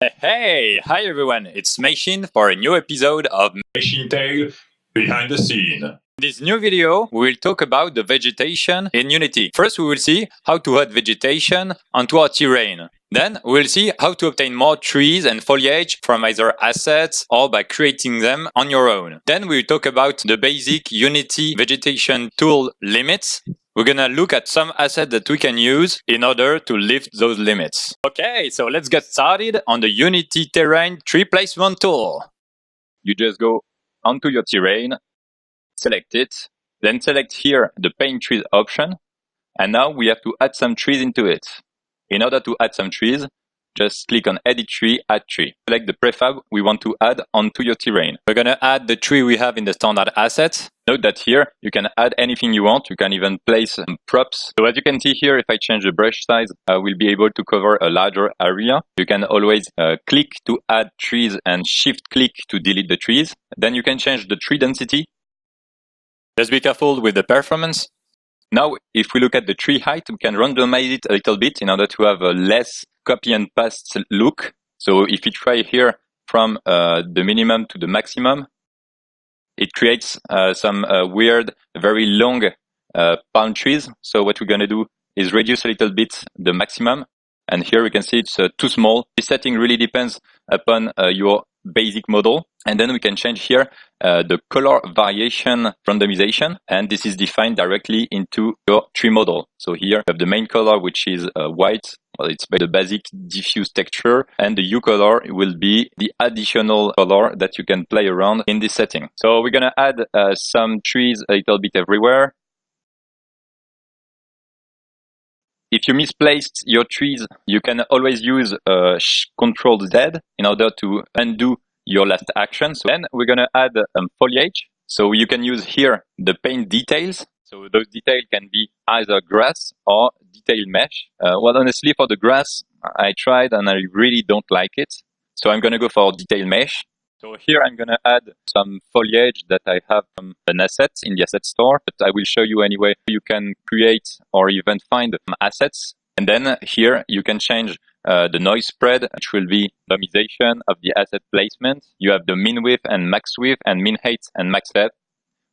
Hey, hi everyone, it's Meishin for a new episode of Meishin Tale Behind the Scene. In this new video, we will talk about the vegetation in Unity. First, we will see how to add vegetation onto our terrain. Then, we will see how to obtain more trees and foliage from either assets or by creating them on your own. Then, we will talk about the basic Unity vegetation tool limits. We're gonna look at some assets that we can use in order to lift those limits. Okay, so let's get started on the Unity Terrain Tree Placement tool. You just go onto your terrain, select it, then select here the Paint Trees option, and now we have to add some trees into it. In order to add some trees, just click on Edit Tree, Add Tree. Select the prefab we want to add onto your terrain. We're gonna add the tree we have in the standard assets. Note that here you can add anything you want. You can even place some props. So as you can see here, if I change the brush size, I will be able to cover a larger area. You can always click to add trees and shift click to delete the trees. Then you can change the tree density. Just be careful with the performance. Now, if we look at the tree height, we can randomize it a little bit in order to have a less copy and paste look. So if we try here from the minimum to the maximum, it creates some weird, very long palm trees. So what we're going to do is reduce a little bit the maximum. And here we can see it's too small. This setting really depends upon your basic model. And then we can change here the color variation randomization. And this is defined directly into your tree model. So here we have the main color, which is white. Well, it's the basic diffuse texture, and the hue color will be the additional color that you can play around in this setting. So we're going to add some trees a little bit everywhere. If you misplaced your trees, you can always use Ctrl Z in order to undo your last action. So then we're going to add foliage. So you can use here the paint details. So those details can be either grass or detail mesh. Well, honestly, for the grass, I tried and I really don't like it. So I'm going to go for detail mesh. So here I'm going to add some foliage that I have from an asset in the asset store, but I will show you anyway. You can create or even find assets. And then here you can change the noise spread, which will be randomization of the asset placement. You have the min width and max width and min height and max depth,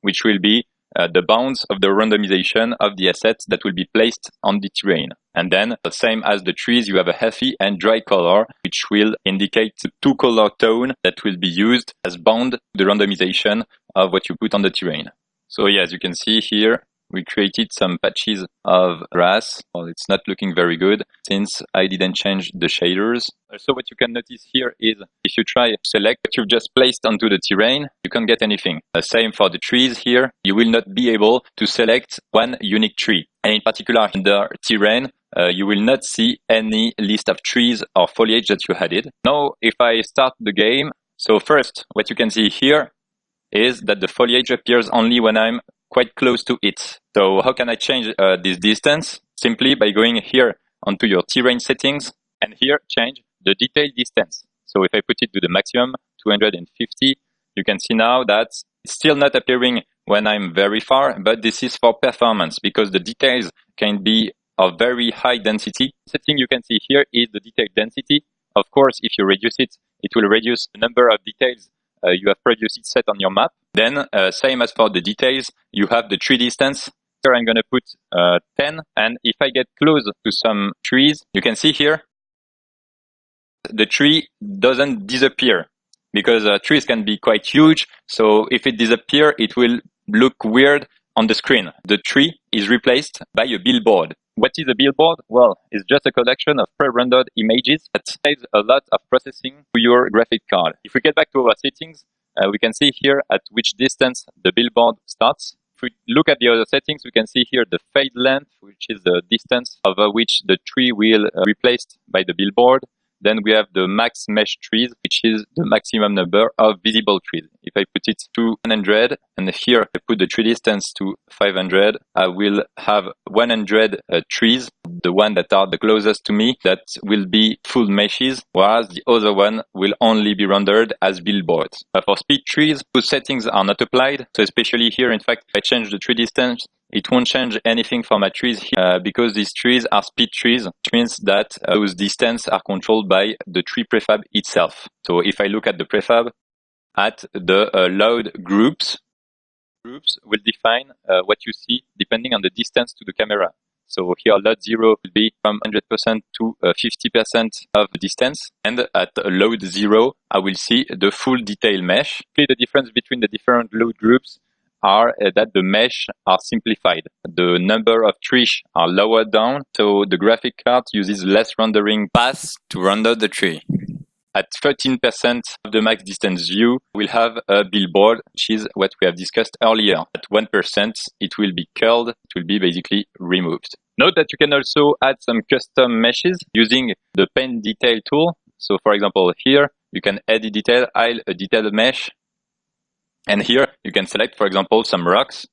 which will be the bounds of the randomization of the assets that will be placed on the terrain. And then, the same as the trees, you have a heavy and dry color, which will indicate the two color tone that will be used as bound to the randomization of what you put on the terrain. So yeah, as you can see here, we created some patches of grass. Well, it's not looking very good since I didn't change the shaders. So what you can notice here is if you try to select what you've just placed onto the terrain, you can't get anything. Same for the trees here. You will not be able to select one unique tree. And in particular, in the terrain, you will not see any list of trees or foliage that you added. Now, if I start the game, so first, what you can see here is that the foliage appears only when I'm quite close to it. So how can I change this distance? Simply by going here onto your terrain settings and here change the detail distance. So if I put it to the maximum, 250, you can see now that it's still not appearing when I'm very far, but this is for performance because the details can be of very high density. The setting you can see here is the detail density. Of course, if you reduce it, it will reduce the number of details you have previously set on your map. Then, same as for the details, you have the tree distance. Here I'm going to put 10. And if I get close to some trees, you can see here, the tree doesn't disappear because trees can be quite huge. So if it disappears, it will look weird on the screen. The tree is replaced by a billboard. What is a billboard? Well, it's just a collection of pre-rendered images that saves a lot of processing to your graphic card. If we get back to our settings, we can see here at which distance the billboard starts. If we look at the other settings, we can see here the fade length, which is the distance over which the tree will be replaced by the billboard. Then we have the max mesh trees, which is the maximum number of visible trees. If I put it to 100, and here I put the tree distance to 500, I will have 100 trees, the one that are the closest to me, that will be full meshes, whereas the other one will only be rendered as billboards. For speed trees, those settings are not applied. So especially here, in fact, if I change the tree distance it won't change anything for my trees here, because these trees are split trees, which means that those distances are controlled by the tree prefab itself. So if I look at the prefab, at the load groups will define what you see depending on the distance to the camera. So here load 0 will be from 100% to 50% of the distance, and at load 0 I will see the full detail mesh. The difference between the different load groups are that the mesh are simplified. The number of trees are lowered down, so the graphic card uses less rendering paths to render the tree. At 13% of the max distance view, we'll have a billboard, which is what we have discussed earlier. At 1%, it will be curled, it will be basically removed. Note that you can also add some custom meshes using the pen detail tool. So for example, here, you can edit detail, add a detailed mesh. And here, you can select, for example, some rocks.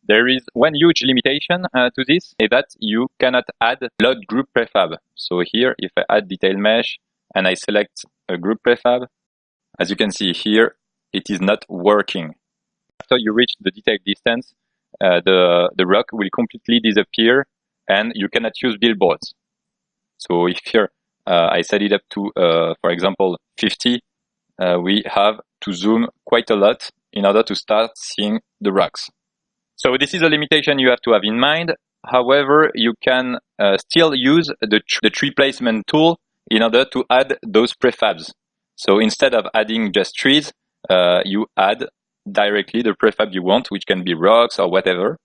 There is one huge limitation to this, is that you cannot add load group prefab. So here, if I add detail mesh and I select a group prefab, as you can see here, it is not working. After you reach the detail distance, the rock will completely disappear and you cannot use billboards. So if here I set it up to, for example, 50, we have to zoom quite a lot in order to start seeing the rocks. So this is a limitation you have to have in mind. However, you can still use the tree placement tool in order to add those prefabs. So instead of adding just trees, you add directly the prefab you want, which can be rocks or whatever.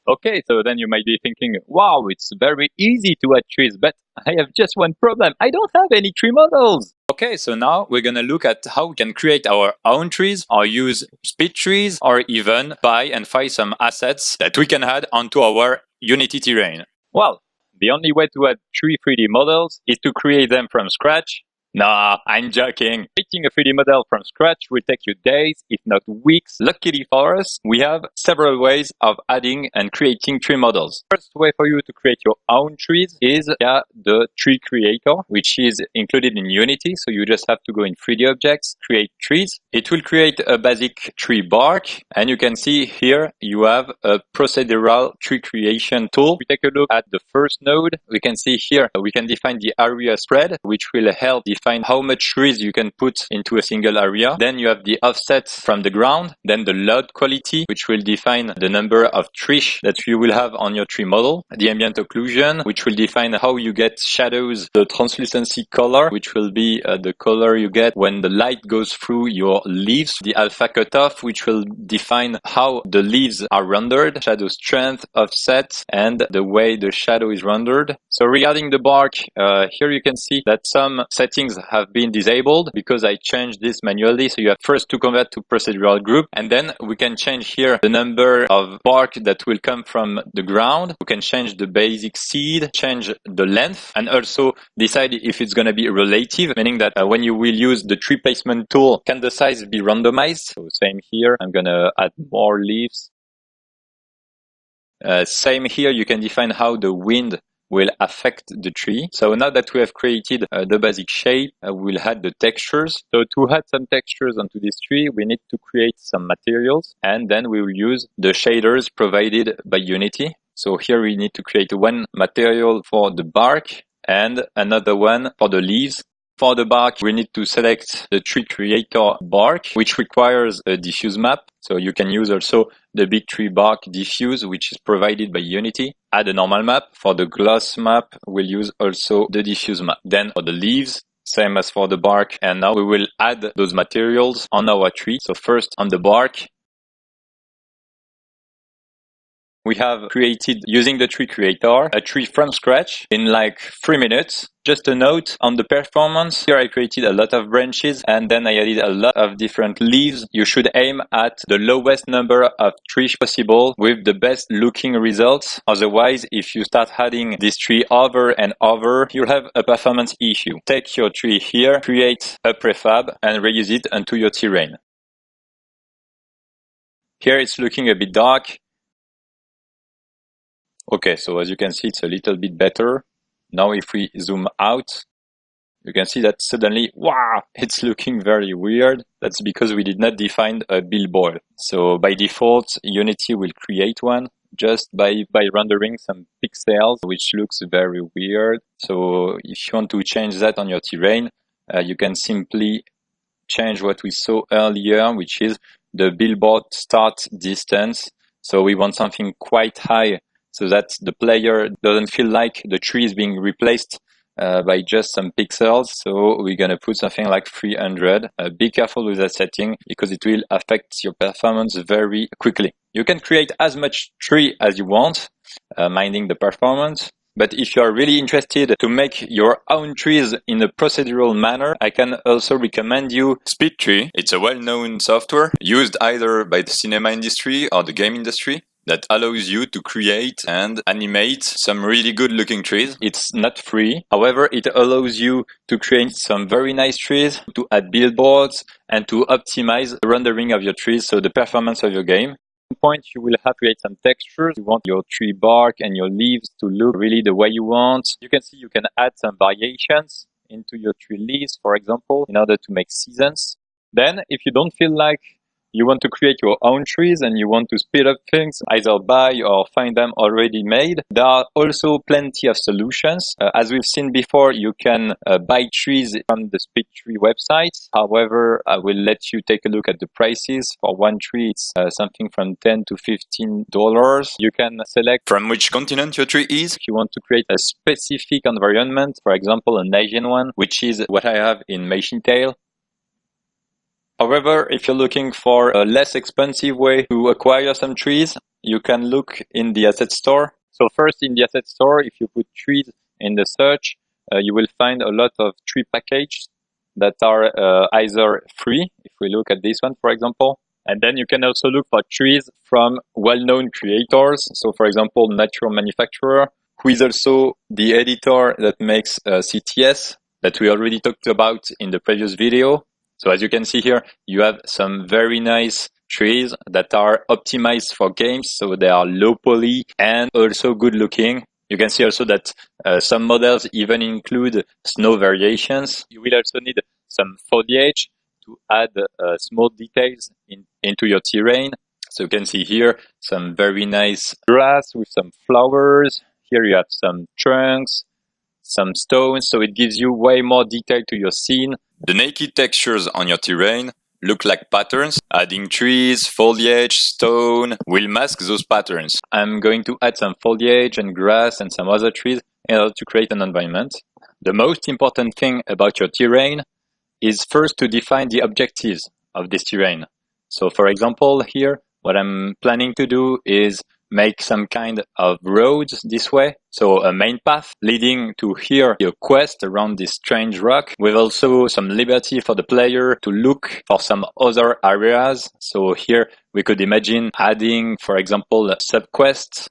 Okay, so then you might be thinking, wow, it's very easy to add trees, but I have just one problem. I don't have any tree models. Okay, so now we're going to look at how we can create our own trees or use split trees or even buy and find some assets that we can add onto our Unity terrain. Well, the only way to add tree 3D models is to create them from scratch. Nah, I'm joking. Creating a 3D model from scratch will take you days, if not weeks. Luckily for us, we have several ways of adding and creating tree models. First way for you to create your own trees is via the tree creator, which is included in Unity. So you just have to go in 3D objects, create trees. It will create a basic tree bark. And you can see here, you have a procedural tree creation tool. If we take a look at the first node, we can see here, we can define the area spread, which will help define how much trees you can put into a single area. Then you have the offset from the ground, then the load quality, which will define the number of trees that you will have on your tree model, the ambient occlusion, which will define how you get shadows, the translucency color, which will be the color you get when the light goes through your leaves, the alpha cutoff, which will define how the leaves are rendered, shadow strength, offset, and the way the shadow is rendered. So regarding the bark, here you can see that some settings have been disabled because I changed this manually. So you have first to convert to procedural group, and then we can change here the number of bark that will come from the ground. We can change the basic seed, change the length, and also decide if it's going to be relative, meaning that when you will use the tree placement tool, can the size be randomized? So same here, I'm going to add more leaves. Same here, you can define how the wind will affect the tree. So now that we have created the basic shape, we'll add the textures. So to add some textures onto this tree, we need to create some materials, and then we will use the shaders provided by Unity. So here we need to create one material for the bark and another one for the leaves. For the bark, we need to select the tree creator bark, which requires a diffuse map. So you can use also the big tree bark diffuse, which is provided by Unity. Add a normal map. For the gloss map, we'll use also the diffuse map. Then for the leaves, same as for the bark. And now we will add those materials on our tree. So first on the bark, we have created, using the tree creator, a tree from scratch in like 3 minutes. Just a note on the performance. Here I created a lot of branches and then I added a lot of different leaves. You should aim at the lowest number of trees possible with the best looking results. Otherwise, if you start adding this tree over and over, you'll have a performance issue. Take your tree here, create a prefab and reuse it onto your terrain. Here it's looking a bit dark. Okay, so as you can see, it's a little bit better. Now if we zoom out, you can see that suddenly, wow, it's looking very weird. That's because we did not define a billboard. So by default, Unity will create one just by rendering some pixels, which looks very weird. So if you want to change that on your terrain, you can simply change what we saw earlier, which is the billboard start distance. So we want something quite high so that the player doesn't feel like the tree is being replaced by just some pixels. So we're going to put something like 300. Be careful with that setting because it will affect your performance very quickly. You can create as much tree as you want, minding the performance. But if you are really interested to make your own trees in a procedural manner, I can also recommend you SpeedTree. It's a well-known software used either by the cinema industry or the game industry that allows you to create and animate some really good-looking trees. It's not free. However, it allows you to create some very nice trees, to add billboards, and to optimize the rendering of your trees, so the performance of your game. At some point, you will have to create some textures. You want your tree bark and your leaves to look really the way you want. You can see you can add some variations into your tree leaves, for example, in order to make seasons. Then, if you don't feel like you want to create your own trees and you want to speed up things, either buy or find them already made, there are also plenty of solutions. As we've seen before, you can buy trees from the SpeedTree website. However, I will let you take a look at the prices. For one tree, it's something from $10 to $15. You can select from which continent your tree is. If you want to create a specific environment, for example, an Asian one, which is what I have in Meishin Tale. However, if you're looking for a less expensive way to acquire some trees, you can look in the asset store. So first, in the asset store, if you put trees in the search, you will find a lot of tree packages that are either free, if we look at this one, for example, and then you can also look for trees from well-known creators. So for example, Natural Manufacturer, who is also the editor that makes CTS that we already talked about in the previous video. So as you can see here, you have some very nice trees that are optimized for games. So they are low poly and also good looking. You can see also that some models even include snow variations. You will also need some foliage to add small details into your terrain. So you can see here some very nice grass with some flowers. Here you have some trunks, some stones. So it gives you way more detail to your scene. The naked textures on your terrain look like patterns. Adding trees, foliage, stone will mask those patterns. I'm going to add some foliage and grass and some other trees in order to create an environment. The most important thing about your terrain is first to define the objectives of this terrain. So for example, here, what I'm planning to do is make some kind of roads this way. So a main path leading to here, a quest around this strange rock, with also some liberty for the player to look for some other areas. So here we could imagine adding, for example, a sub-quest,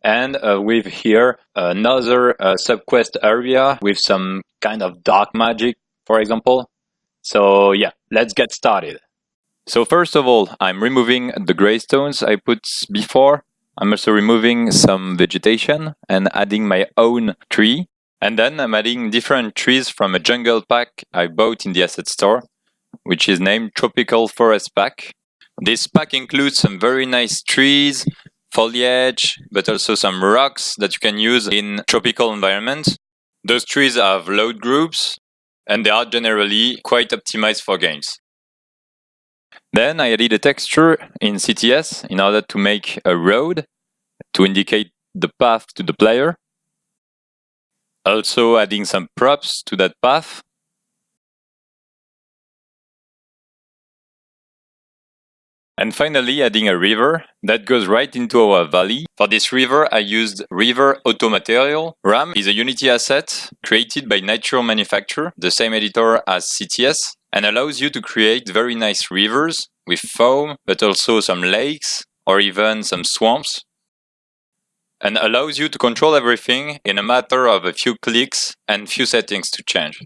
and with here another sub-quest area with some kind of dark magic, for example. So yeah, let's get started. So first of all, I'm removing the gray stones I put before. I'm also removing some vegetation and adding my own tree. And then I'm adding different trees from a jungle pack I bought in the asset store, which is named Tropical Forest Pack. This pack includes some very nice trees, foliage, but also some rocks that you can use in tropical environments. Those trees have load groups, and they are generally quite optimized for games. Then I added a texture in CTS in order to make a road to indicate the path to the player. Also adding some props to that path. And finally adding a river that goes right into our valley. For this river I used River Auto Material. RAM is a Unity asset created by Natural Manufacturer, the same editor as CTS, and allows you to create very nice rivers with foam, but also some lakes or even some swamps, and allows you to control everything in a matter of a few clicks and few settings to change.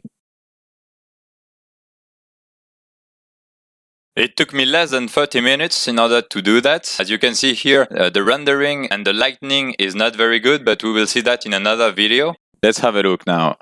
It took me less than 30 minutes in order to do that. As you can see here, the rendering and the lighting is not very good, but we will see that in another video. Let's have a look now.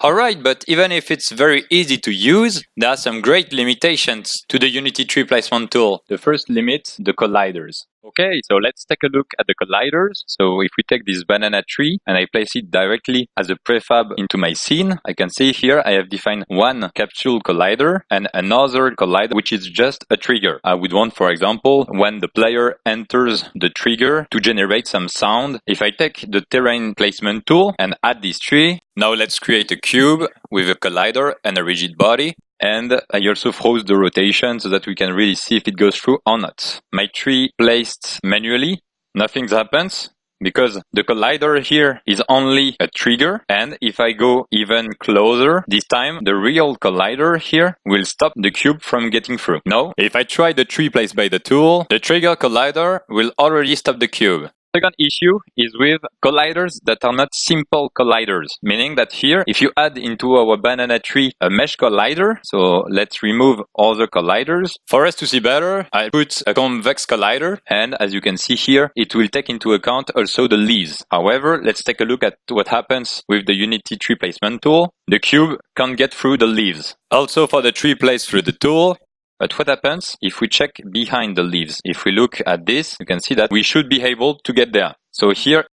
Alright, but even if it's very easy to use, there are some great limitations to the Unity tree placement tool. The first limit, the colliders. Okay, so let's take a look at the colliders. So if we take this banana tree and I place it directly as a prefab into my scene, I can see here I have defined one capsule collider and another collider which is just a trigger. I would want, for example, when the player enters the trigger to generate some sound. If I take the terrain placement tool and add this tree, now let's create a cube with a collider and a rigid body. And I also froze the rotation so that we can really see if it goes through or not. My tree placed manually, nothing happens because the collider here is only a trigger. And if I go even closer, this time the real collider here will stop the cube from getting through. No? If I try the tree placed by the tool, the trigger collider will already stop the cube. Second issue is with colliders that are not simple colliders, meaning that here, if you add into our banana tree a mesh collider, so let's remove all the colliders. For us to see better, I put a convex collider, and as you can see here, it will take into account also the leaves. However, let's take a look at what happens with the Unity tree placement tool. The cube can't get through the leaves. Also for the tree placed through the tool. But what happens if we check behind the leaves? If we look at this, you can see that we should be able to get there. So here,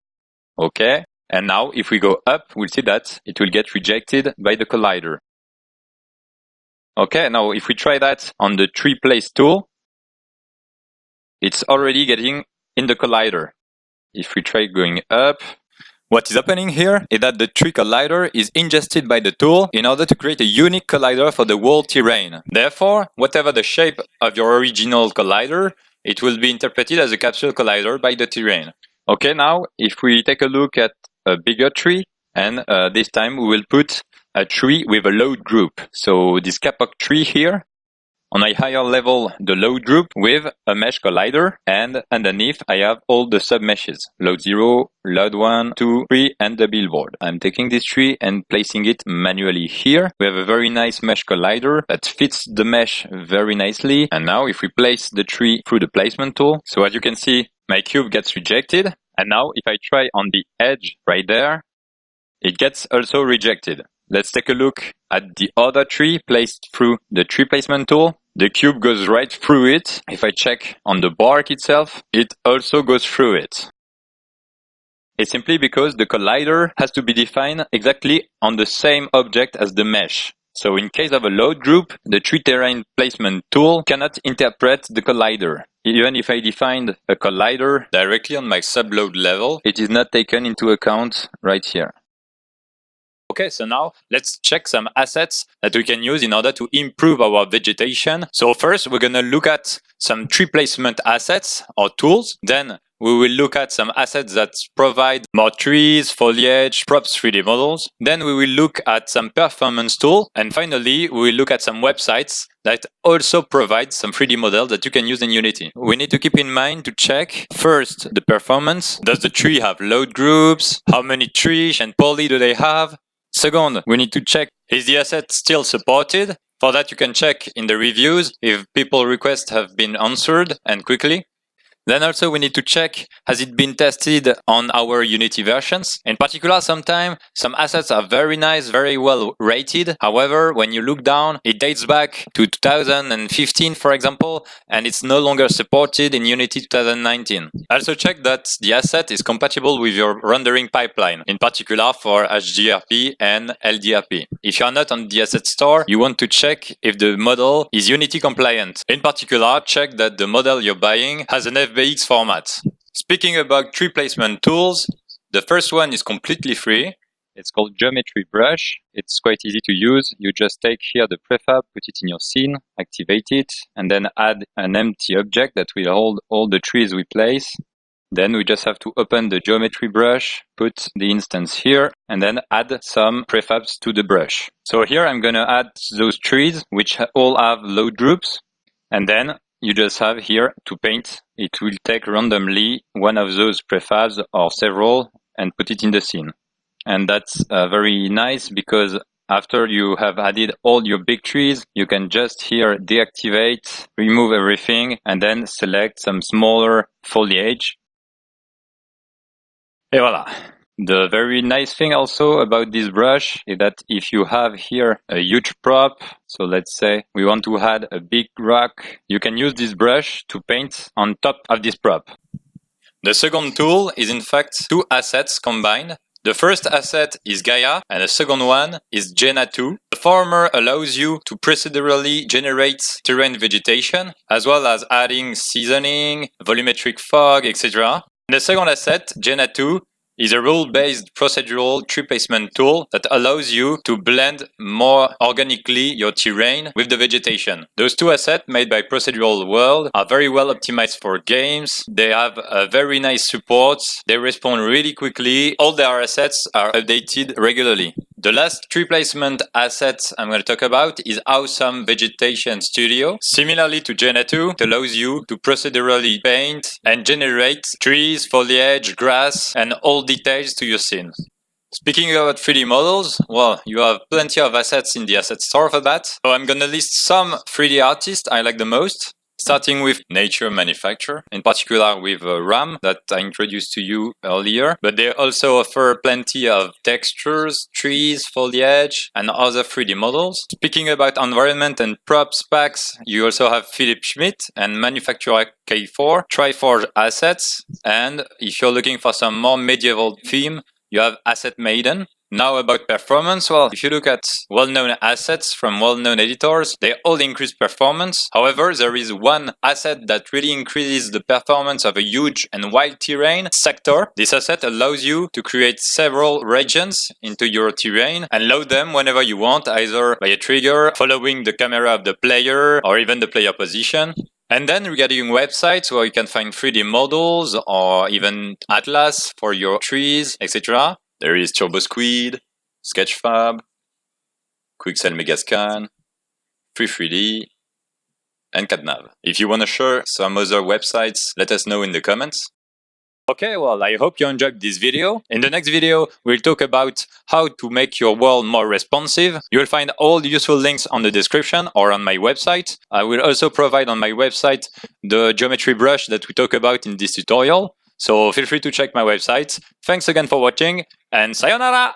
okay. And now if we go up, we'll see that it will get rejected by the collider. Okay, now if we try that on the tree place tool, it's already getting in the collider. If we try going up, what is happening here is that the tree collider is ingested by the tool in order to create a unique collider for the whole terrain. Therefore, whatever the shape of your original collider, it will be interpreted as a capsule collider by the terrain. Okay, now if we take a look at a bigger tree, and this time we will put a tree with a load group. So this Kapok tree here, on a higher level, the load group with a mesh collider, and underneath I have all the sub-meshes. Load 0, load 1, 2, 3, and the billboard. I'm taking this tree and placing it manually here. We have a very nice mesh collider that fits the mesh very nicely. And now if we place the tree through the placement tool, so as you can see, my cube gets rejected. And now if I try on the edge right there, it gets also rejected. Let's take a look at the other tree placed through the tree placement tool. The cube goes right through it. If I check on the bark itself, it also goes through it. It's simply because the collider has to be defined exactly on the same object as the mesh. So in case of a load group, the tree terrain placement tool cannot interpret the collider. Even if I defined a collider directly on my subload level, it is not taken into account right here. Okay, so now let's check some assets that we can use in order to improve our vegetation. So first, we're going to look at some tree placement assets or tools. Then we will look at some assets that provide more trees, foliage, props 3D models. Then we will look at some performance tool. And finally, we will look at some websites that also provide some 3D models that you can use in Unity. We need to keep in mind to check first the performance. Does the tree have load groups? How many trees and poly do they have? Second, we need to check, is the asset still supported? For that, you can check in the reviews if people requests have been answered and quickly. Then also we need to check, has it been tested on our Unity versions? In particular, sometimes some assets are very nice, very well rated. However, when you look down, it dates back to 2015, for example, and it's no longer supported in Unity 2019. Also check that the asset is compatible with your rendering pipeline, in particular for HDRP and LDRP. If you are not on the asset store, you want to check if the model is Unity compliant. In particular, check that the model you're buying has an FBX format. Speaking about tree placement tools, the first one is completely free. It's called Geometry Brush. It's quite easy to use. You just take here the prefab, put it in your scene, activate it, and then add an empty object that will hold all the trees we place. Then we just have to open the Geometry Brush, put the instance here, and then add some prefabs to the brush. So here I'm going to add those trees, which all have load groups, and then you just have here to paint. It will take randomly one of those prefabs or several and put it in the scene. And that's very nice because after you have added all your big trees, you can just here deactivate, remove everything, and then select some smaller foliage. Et voilà. The very nice thing also about this brush is that if you have here a huge prop, so let's say we want to add a big rock, you can use this brush to paint on top of this prop. The second tool is in fact two assets combined. The first asset is Gaia and the second one is Jena2. The former allows you to procedurally generate terrain vegetation as well as adding seasoning, volumetric fog, etc. The second asset, Jena2, is a rule-based procedural tree placement tool that allows you to blend more organically your terrain with the vegetation. Those two assets made by Procedural World are very well optimized for games. They have a very nice support. They respond really quickly. All their assets are updated regularly. The last tree placement asset I'm going to talk about is Awesome Vegetation Studio. Similarly to Jena2, it allows you to procedurally paint and generate trees, foliage, grass, and all details to your scene. Speaking about 3D models, well, you have plenty of assets in the asset store for that. So I'm going to list some 3D artists I like the most. Starting with Nature Manufacture, in particular with RAM that I introduced to you earlier. But they also offer plenty of textures, trees, foliage, and other 3D models. Speaking about environment and props packs, you also have Philip Schmidt and Manufacturer K4, Triforge assets. And if you're looking for some more medieval theme, you have Asset Maiden. Now about performance, well, if you look at well-known assets from well-known editors, they all increase performance. However, there is one asset that really increases the performance of a huge and wide terrain, Sector. This asset allows you to create several regions into your terrain and load them whenever you want, either by a trigger, following the camera of the player, or even the player position. And then regarding websites where you can find 3D models or even atlas for your trees, etc. There is TurboSquid, Sketchfab, Quixel Megascan, Free3D, and CatNav. If you want to share some other websites, let us know in the comments. Okay, well, I hope you enjoyed this video. In the next video, we'll talk about how to make your world more responsive. You will find all the useful links on the description or on my website. I will also provide on my website the geometry brush that we talk about in this tutorial. So feel free to check my website. Thanks again for watching, and sayonara!